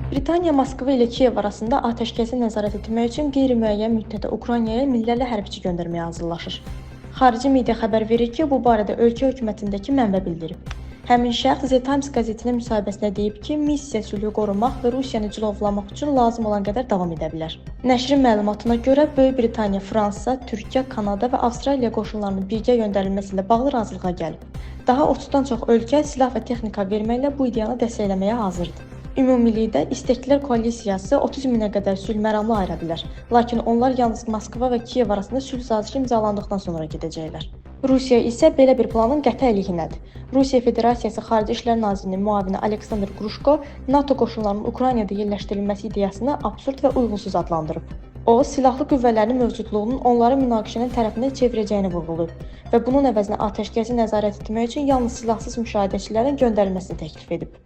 Britaniya Moskva ilə Kiyev arasında atəşkəsə nəzarət etmək üçün qeyri-müəyyən müddətə Ukraynaya minlərlə hərbiçi göndərməyə hazırlaşır. Xarici media xəbər verir ki, bu barədə ölkə hökumətindəki mənbə bildirib. Həmin şəxs The Times qəzetinin müsahibəsində deyib ki, missiya sülhü qorumaq və Rusiyanı cilovlamaq üçün lazım olan qədər davam edə bilər. Nəşrin məlumatına görə Böyük Britaniya, Fransa, Türkiyə, Kanada və Avstraliya qoşunlarının birgə göndərilməsi ilə bağlı razılığa gəlib. Daha 30-dan çox ölkə silah və texnika verməklə bu ideyanı dəstəkləməyə hazırdır. Ümumilikdə isteklər koalisiyası 30 minə qədər sülh məramlı ayıra bilər, lakin onlar yalnız Moskva və Kiyev arasında sülh sazişi imzalandıqdan sonra gedəcəklər. Rusiya isə belə bir planın qəti əleyhinədir. Rusiya Federasiyası Xarici İşlər Nazirinin müavini Aleksandr Grushko NATO qoşunlarının Ukraynada yerləşdirilməsi ideyasını absurd və uyğunsuz adlandırıb. O, silahlı qüvvələrin mövcudluğunun onları münaqişənin tərəfinə çevirəcəyini vurğulayıb və bunun əvəzinə atəşkəsi nəzarət etmək üçün yalnız silahsız müşahidəçilərin göndərilməsini təklif edib.